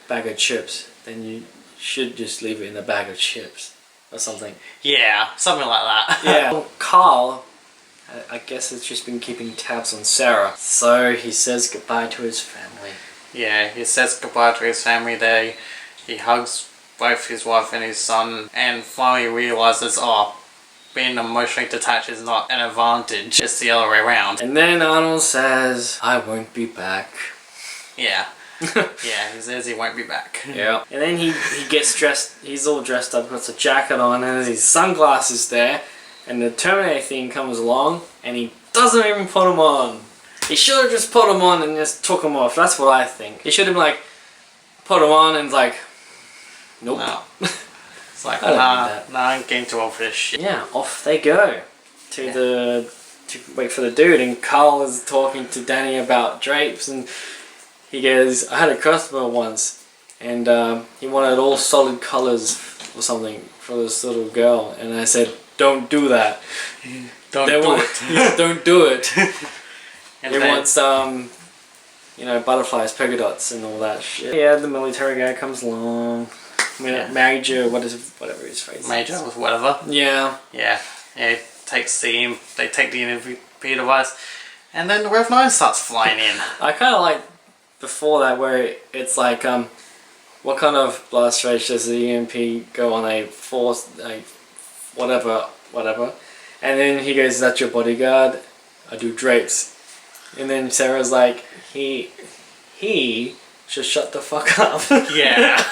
bag of chips, then you should just leave it in a bag of chips or something. Yeah, something like that. Yeah. Carl, I guess, has just been keeping tabs on Sarah. So he says goodbye to his family. Yeah, he says goodbye to his family there. He hugs both his wife and his son, and finally realizes, being emotionally detached is not an advantage, it's the other way around. And then Arnold says, I won't be back. Yeah. Yeah, he says he won't be back. Yeah. And then he gets dressed, he's all dressed up, puts a jacket on, and there's his sunglasses there, and the Terminator thing comes along, and he doesn't even put them on. He should have just put them on and just took them off. That's what I think. He should have like put them on and like, nope. No. It's like, nah, I'm getting too old for this shit. Yeah, off they go to wait for the dude, and Carl is talking to Danny about drapes, and he goes, I had a customer once, and he wanted all solid colors or something for this little girl, and I said, don't do that. Don't do it. Yeah, don't do it. And They want some, butterflies, polka dots, and all that shit. Yeah, the military guy comes along. Major, whatever his phrase is. Major with whatever. Yeah. Yeah. Yeah. They take the EMP device, and then the Rev 9 starts flying in. I kind of like before that where it's like, what kind of blast rage does the EMP go on a force, whatever, and then he goes, is that your bodyguard? I do drapes. And then Sarah's like, he should shut the fuck up. Yeah.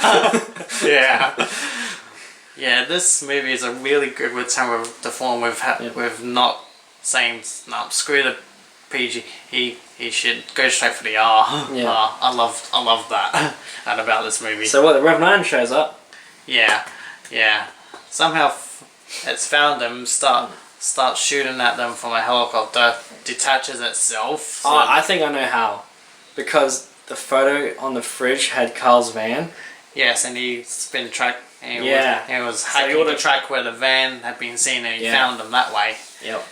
Yeah. Yeah, this movie is a really good return with the form with not saying, no, screw the PG. He should go straight for the R. Yeah. I love that and about this movie. So what, the Rev 9 shows up? Yeah. Somehow it's found them, start shooting at them from a helicopter, detaches itself. So I think I know how. Because the photo on the fridge had Carl's van. yes, and he's been tracked. He was So hacking the track where the van had been seen, and he found them that way. Yep.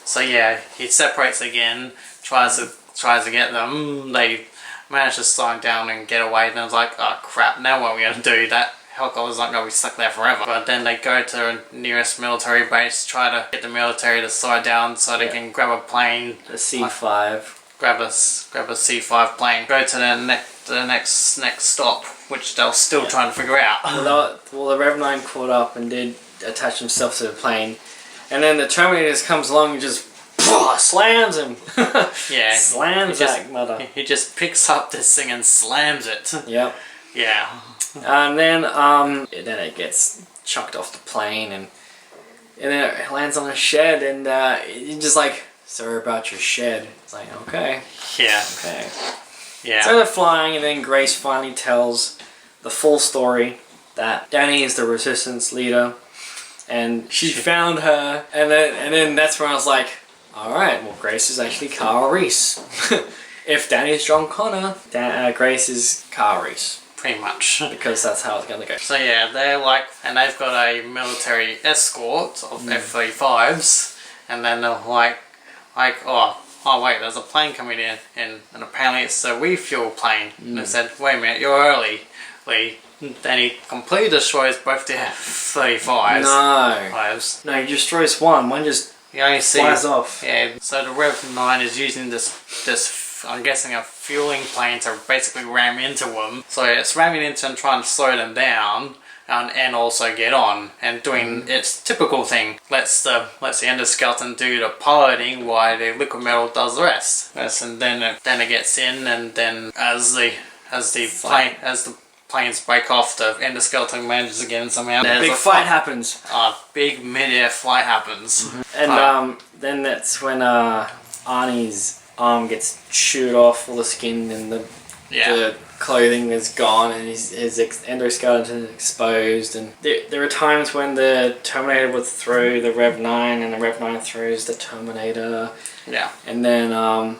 So he separates again, tries to get them. They manage to slow down and get away. Then it's like, oh crap! Now what are we gonna do? That helicopter's not gonna be stuck there forever. But then they go to the nearest military base, try to get the military to slow down so they can grab a plane. The C5. Grab a C5 plane. Go to the next stop, which they're still trying to figure out. Well, the Rev 9 caught up and did attach himself to the plane. And then the Terminator comes along and just slams him. Yeah. Slams that mother. He just picks up this thing and slams it. Yep. Yeah. And then it gets chucked off the plane, and then it lands on a shed, and you're just like, sorry about your shed. It's like, okay. Yeah. Okay. Yeah. So they're flying, and then Grace finally tells the full story that Danny is the resistance leader, and she found her, and then that's when I was like, all right, well, Grace is actually Kyle Reese. If Danny's John Connor, Grace is Kyle Reese. Pretty much. Because that's how it's gonna go. So yeah, they're like, and they've got a military escort of F-35s, and then they're like, oh wait, there's a plane coming in, and apparently it's a refuel plane. And they said, wait a minute, you're early, Lee. Then he completely destroys both the F-35s. No, he destroys one. One just flies off. Yeah, so the Rev 9 is using this, I'm guessing, a fueling plane to basically ram into them. So it's ramming into them, trying to slow them down, and also get on, and doing its typical thing. Lets the endoskeleton do the piloting while the liquid metal does the rest. Yes, and then it gets in, and then as the planes break off, the endoskeleton manages again somehow. A big fight happens. A big mid-air flight happens. And then that's when Arnie's arm gets chewed off, all the skin and the clothing is gone, and his endoskeleton is exposed. And there are times when the Terminator would throw the Rev 9, and the Rev 9 throws the Terminator. Yeah. And then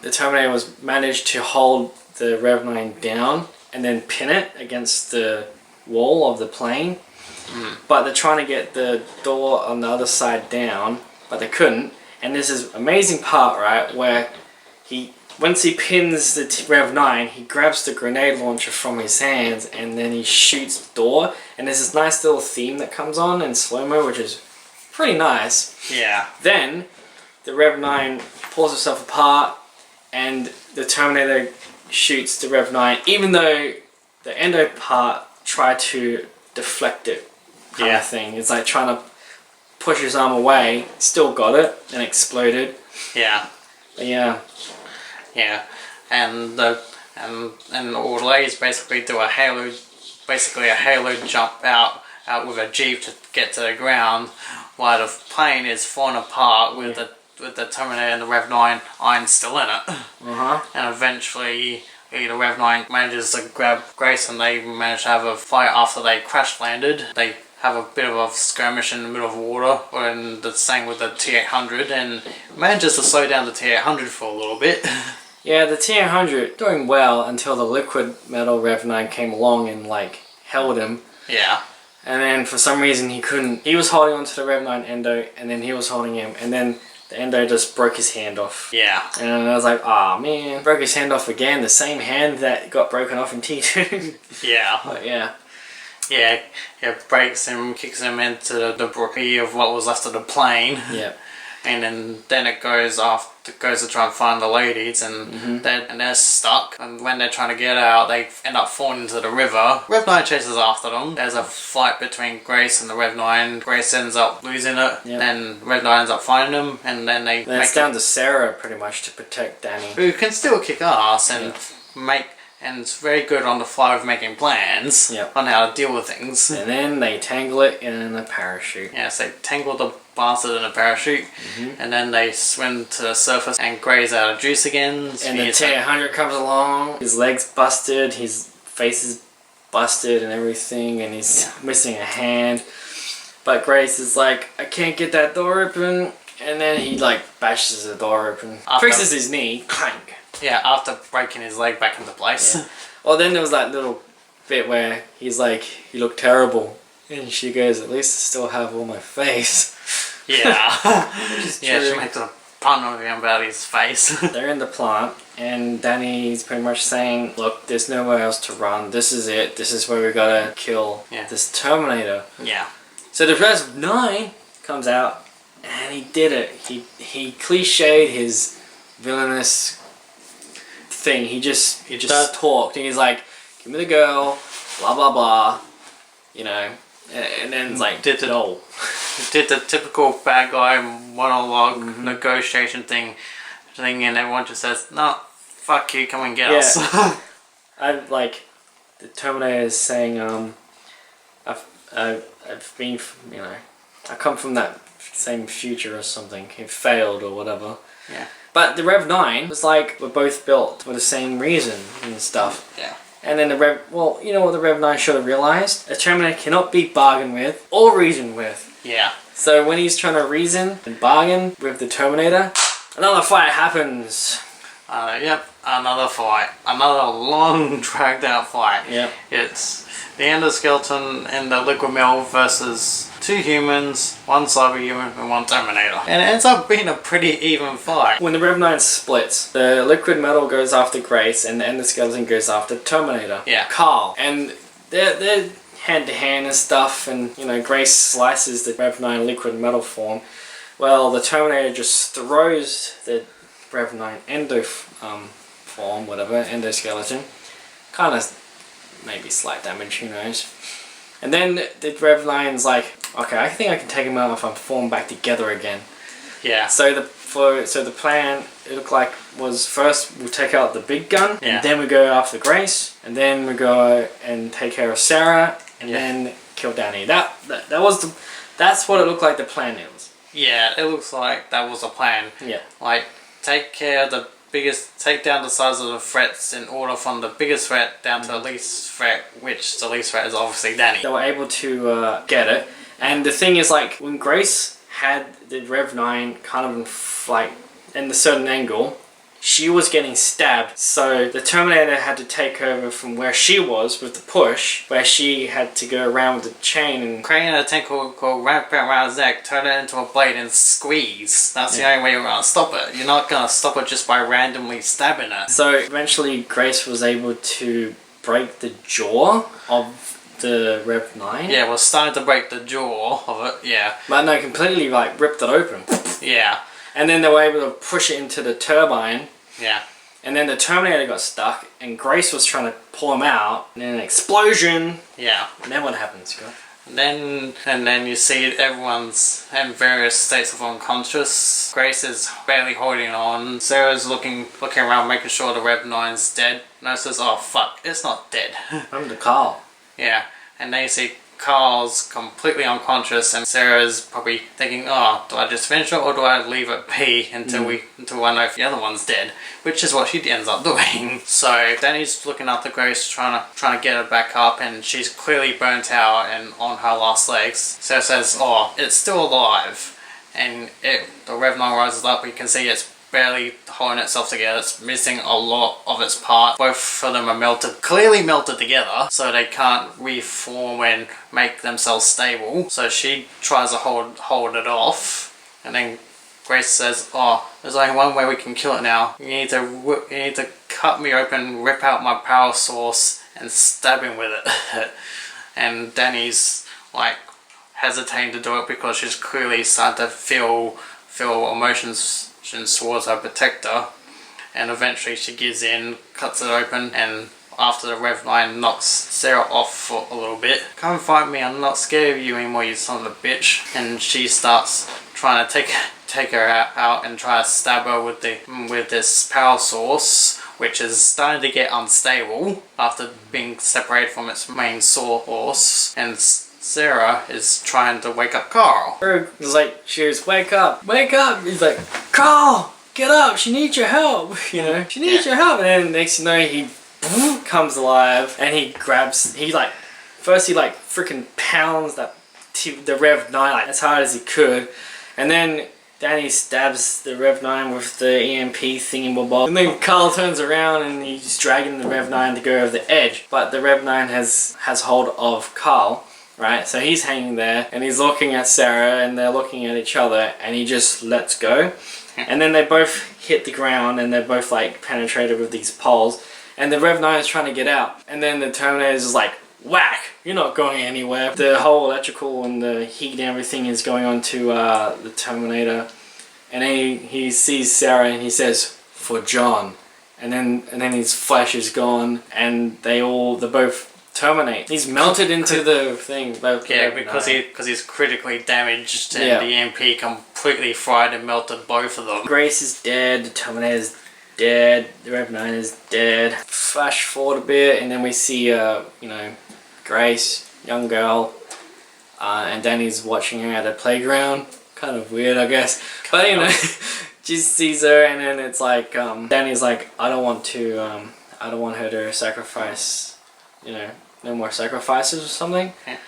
the Terminator was managed to hold the Rev 9 down and then pin it against the wall of the plane. But they're trying to get the door on the other side down, but they couldn't. And there's this amazing part, right, where once he pins the Rev 9, he grabs the grenade launcher from his hands, and then he shoots the door. And there's this nice little theme that comes on in slow-mo, which is pretty nice. Yeah. Then the Rev 9 pulls itself apart, and the Terminator shoots the Rev 9, even though the endo part tried to deflect it, kind of thing. It's like trying to push his arm away, still got it, and exploded. Yeah. But yeah. Yeah. And all ladies basically do a halo jump out with a jeep to get to the ground, while the plane is falling apart with the Terminator and the Rev 9 iron still in it. And eventually the Rev 9 manages to grab Grace, and they manage to have a fight after they crash landed. They have a bit of a skirmish in the middle of water, and the same with the T-800, and manages to slow down the T-800 for a little bit. Yeah, the T-800 doing well until the liquid metal Rev 9 came along and like held him. Yeah. And then for some reason he couldn't. He was holding onto the Rev 9 endo, and then he was holding him, and then the endo just broke his hand off. Yeah. And I was like, oh man, broke his hand off again. The same hand that got broken off in T2. Yeah. But yeah. Yeah, it breaks him, kicks him into the debris of what was left of the plane. Yep. And then it goes to try and find the ladies, and they're stuck. And when they're trying to get out, they end up falling into the river. Rev 9 chases after them. There's a fight between Grace and the Rev 9. Grace ends up losing it. Yep. Then Rev 9 ends up finding them, and then it's down to Sarah pretty much to protect Danny, who can still kick ass and and it's very good on the fly of making plans on how to deal with things. And then they tangle it in a parachute. Yes, they tangle the bastard in a parachute, and then they swim to the surface, and Gray's out of juice again. And the T-800 comes along, his leg's busted, his face is busted and everything, and he's missing a hand. But Grace is like, I can't get that door open, and then he like bashes the door open, fixes his knee, clank. Yeah, after breaking his leg back into place. Yeah. Well, then there was that little bit where he's like, you look terrible. And she goes, at least I still have all my face. Yeah. Yeah, she makes a pun with him about his face. They're in the plant, and Danny's pretty much saying, look, there's nowhere else to run. This is it. This is where we gotta kill this Terminator. Yeah. So the Rev 9 comes out, and he did it. He cliched his villainous thing. He just talked, and he's like, give me the girl, blah blah blah, you know, and then it's like, did the typical bad guy monologue negotiation thing, and everyone just says, no, fuck you, come and get us. I like the Terminator is saying, I've been, you know, I come from that same future or something. It failed or whatever. Yeah. But the Rev 9 was like, we're both built for the same reason and stuff. Yeah. And then the Rev, you know what the Rev 9 should have realized? A Terminator cannot be bargained with or reasoned with. Yeah. So when he's trying to reason and bargain with the Terminator, another fight happens. Yep, another fight. Another long, dragged out fight. Yep. It's the endoskeleton and the liquid metal versus 2 humans, 1 cyberhuman and 1 Terminator. And it ends up being a pretty even fight. When the Rev 9 splits, the liquid metal goes after Grace and the endoskeleton goes after Terminator. Yeah. Carl. And they're hand to hand and stuff, and you know, Grace slices the Rev 9 liquid metal form. Well, the Terminator just throws the Rev 9 endo form, whatever, endoskeleton. Kind of maybe slight damage, who knows. And then the Rev 9's like, okay, I think I can take him out if I'm formed back together again. Yeah. So the plan, it looked like, was first we'll take out the big gun, and then we go after Grace, and then we go and take care of Sarah, and then kill Danny. That's what it looked like the plan is. Yeah, it looks like that was a plan. Yeah. Like, take down the size of the threats in order from the biggest threat down to the least threat, which the least threat is obviously Danny. They were able to get it, and the thing is, like, when Grace had the Rev 9 kind of like in a certain angle, she was getting stabbed, so the Terminator had to take over from where she was with the push, where she had to go around with the chain and creating a tentacle called wrap it around his neck, turn it into a blade and squeeze. That's the only way you're gonna stop it. You're not gonna stop it just by randomly stabbing it. So eventually Grace was able to break the jaw of the Rev 9. Yeah, we're starting to break the jaw of it, yeah. But no, completely like ripped it open. Yeah. And then they were able to push it into the turbine. Yeah. And then the Terminator got stuck, and Grace was trying to pull him out, and then an explosion. Yeah. And then what happens, Scott? And then you see everyone's in various states of unconscious. Grace is barely holding on. Sarah's looking around, making sure the Rev 9's dead. And says, "Oh fuck, it's not dead." I'm the Carl. Yeah. And then you see Carl's completely unconscious, and Sarah's probably thinking, "Oh, do I just finish it or do I leave it be until I know if the other one's dead?" Which is what she ends up doing. So Danny's looking after Grace, trying to get her back up, and she's clearly burnt out and on her last legs. Sarah says, "Oh, it's still alive," and the Rev 9 rises up. You can see it's barely holding itself together. It's missing a lot of its part. Both of them are clearly melted together, so they can't reform and make themselves stable. So she tries to hold it off, and then Grace says, "Oh, there's only one way we can kill it now. You need to cut me open, rip out my power source, and stab him with it." And Danny's like hesitating to do it because she's clearly starting to feel emotions towards her protector, and eventually she gives in, cuts it open, and after the Rev 9 knocks Sarah off for a little bit. "Come fight me, I'm not scared of you anymore, you son of a bitch." And she starts trying to take her out and try to stab her with this power source, which is starting to get unstable after being separated from its main source. And Sarah is trying to wake up Carl. It's like, she goes, wake up. He's like, "Carl, get up, she needs your help." You know, she needs your help. And then next you know, he comes alive, and first he freaking pounds the Rev 9 like as hard as he could, and then Danny stabs the Rev 9 with the EMP thingy-bob, and then Carl turns around and he's dragging the Rev 9 to go over the edge, but the Rev 9 has hold of Carl. Right, so he's hanging there, and he's looking at Sarah, and they're looking at each other, and he just lets go. And then they both hit the ground, and they're both like penetrated with these poles, and the Rev 9 is trying to get out, and then the Terminator is like, whack, you're not going anywhere. The whole electrical and the heat and everything is going on to the Terminator, and then he sees Sarah, and he says, "For John," and then his flesh is gone, and they're both terminate. He's melted into the thing. Because he's critically damaged, and the EMP completely fried and melted both of them. Grace is dead, the Terminator's dead, the Rev 9 is dead. Flash forward a bit, and then we see Grace, young girl, and Danny's watching her at a playground. Kind of weird, I guess. But you know, she sees her, and then it's like Danny's like, I don't want her to sacrifice, no more sacrifices or something. Yeah.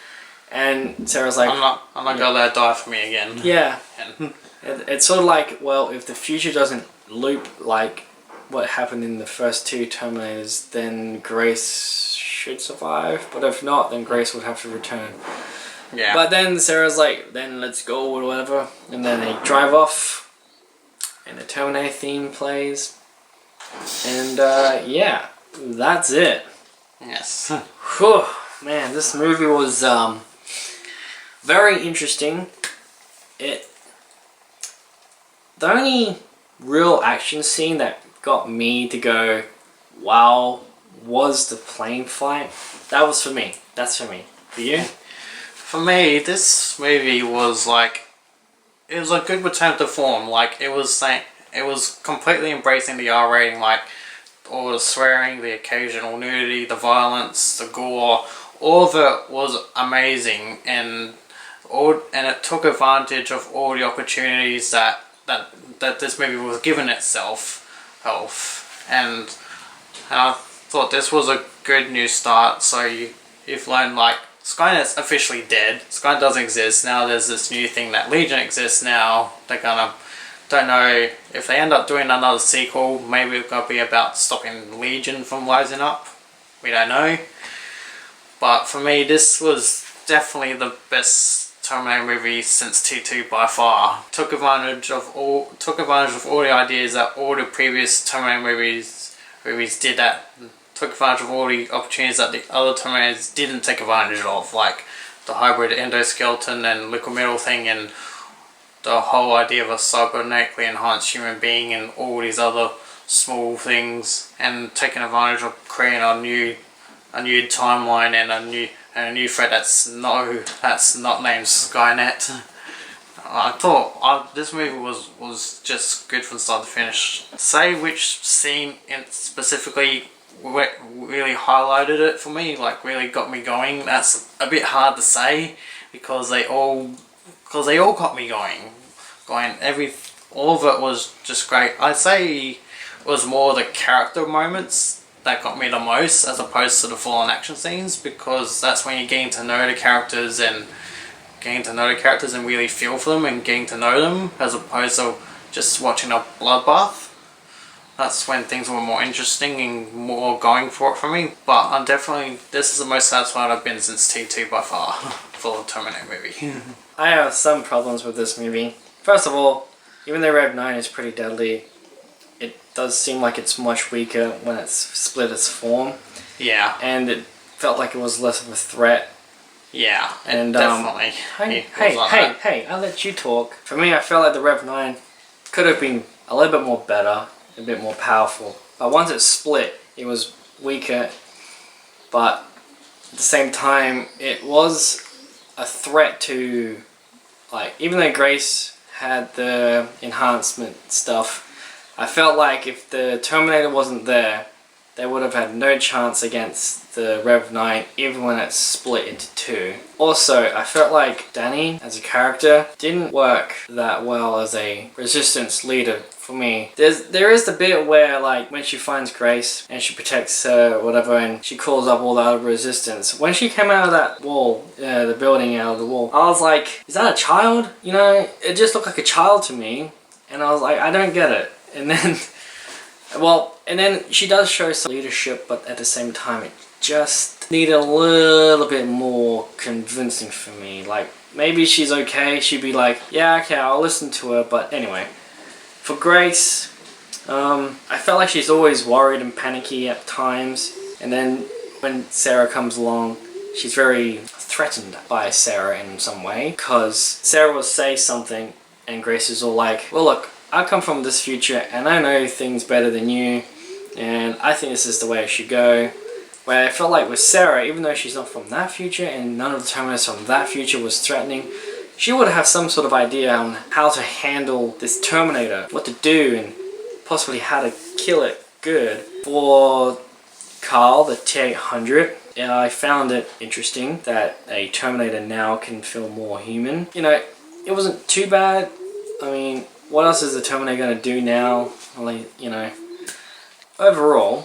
And Sarah's like, I'm not gonna let her die for me again. yeah. And It's sort of like, well, if the future doesn't loop like what happened in the first two Terminators, then Grace should survive. But if not, then Grace would have to return. yeah. But then Sarah's like, then let's go or whatever. And then they drive off, and the Terminator theme plays. And yeah, that's it. Yes. Whew, man, this movie was very interesting. The only real action scene that got me to go, wow, was the plane fight. That was for me. That's for me. For you? For me, this movie was like, it was a good return to form. Like, it was completely embracing the R rating, like all the swearing, the occasional nudity, the violence, the gore. All of it was amazing, and it took advantage of all the opportunities that this movie was given itself. And I thought this was a good new start. So you've learned, like, Skynet's officially dead. Skynet doesn't exist now. There's this new thing that Legion exists now. They're gonna, don't know if they end up doing another sequel. Maybe it's gonna be about stopping Legion from rising up. We don't know. But for me, this was definitely the best Terminator movie since T2 by far. Took advantage of all the ideas that all the previous Terminator movies did. That took advantage of all the opportunities that the other Terminators didn't take advantage of, like the hybrid endoskeleton and liquid metal thing, and the whole idea of a cybernetically enhanced human being, and all these other small things, and taking advantage of creating a new timeline and a new threat that's not named Skynet. I thought this movie was just good from start to finish. Say which scene specifically really highlighted it for me, like really got me going. That's a bit hard to say because they all got me going. All of it was just great. I'd say it was more the character moments that got me the most, as opposed to the full-on action scenes, because that's when you're getting to know the characters and really feel for them and getting to know them, as opposed to just watching a bloodbath. That's when things were more interesting and more going for it for me. But this is the most satisfied I've been since T2 by far for a Terminator movie. I have some problems with this movie. First of all, even though Rev 9 is pretty deadly, it does seem like it's much weaker when it's split its form. Yeah. And it felt like it was less of a threat. Yeah, and definitely. Hey, I'll let you talk. For me, I felt like the Rev 9 could have been a little bit more better, a bit more powerful. But once it split, it was weaker. But at the same time, it was a threat to, like, even though Grace had the enhancement stuff, I felt like if the Terminator wasn't there, they would have had no chance against the Rev 9, even when it's split into two. Also, I felt like Danny, as a character, didn't work that well as a resistance leader for me. There is the bit where, like, when she finds Grace and she protects her, whatever, and she calls up all the other resistance. When she came out of that wall, the building out of the wall, I was like, is that a child? You know, it just looked like a child to me. And I was like, I don't get it. And then, and then she does show some leadership, but at the same time, it just needed a little bit more convincing for me. Like, maybe she's okay, she'd be like, yeah, okay, I'll listen to her, but anyway. For Grace, I felt like she's always worried and panicky at times, and then when Sarah comes along, she's very threatened by Sarah in some way, because Sarah will say something, and Grace is all like, well, look, I come from this future and I know things better than you, and I think this is the way it should go. Where I felt like with Sarah, even though she's not from that future and none of the Terminators from that future was threatening, she would have some sort of idea on how to handle this Terminator, what to do, and possibly how to kill it good. For Carl, the T-800, I found it interesting that a Terminator now can feel more human. You know, it wasn't too bad. I mean, what else is the Terminator going to do now? You know, overall,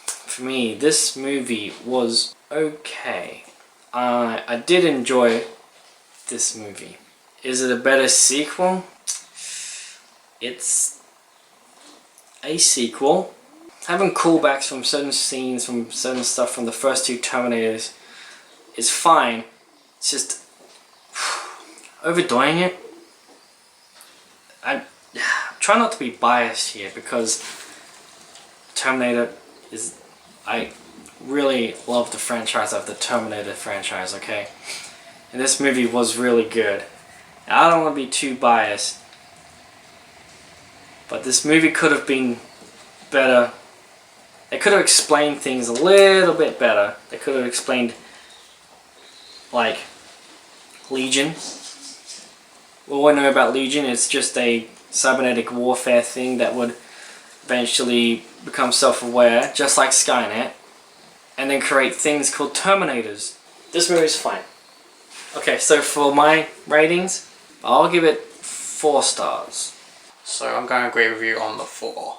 for me, this movie was okay. I did enjoy this movie. Is it a better sequel? It's a sequel. Having callbacks from certain scenes, from certain stuff from the first two Terminators is fine. It's just overdoing it. I try not to be biased here because Terminator is... I really love the franchise of the Terminator franchise, okay? And this movie was really good. I don't want to be too biased, but this movie could have been better. They could have explained things a little bit better. They could have explained, like, Legion. All I know about Legion is just a cybernetic warfare thing that would eventually become self-aware, just like Skynet, and then create things called Terminators. This movie is fine. Okay, so for my ratings, I'll give it 4 stars. So I'm going to agree with you on the 4.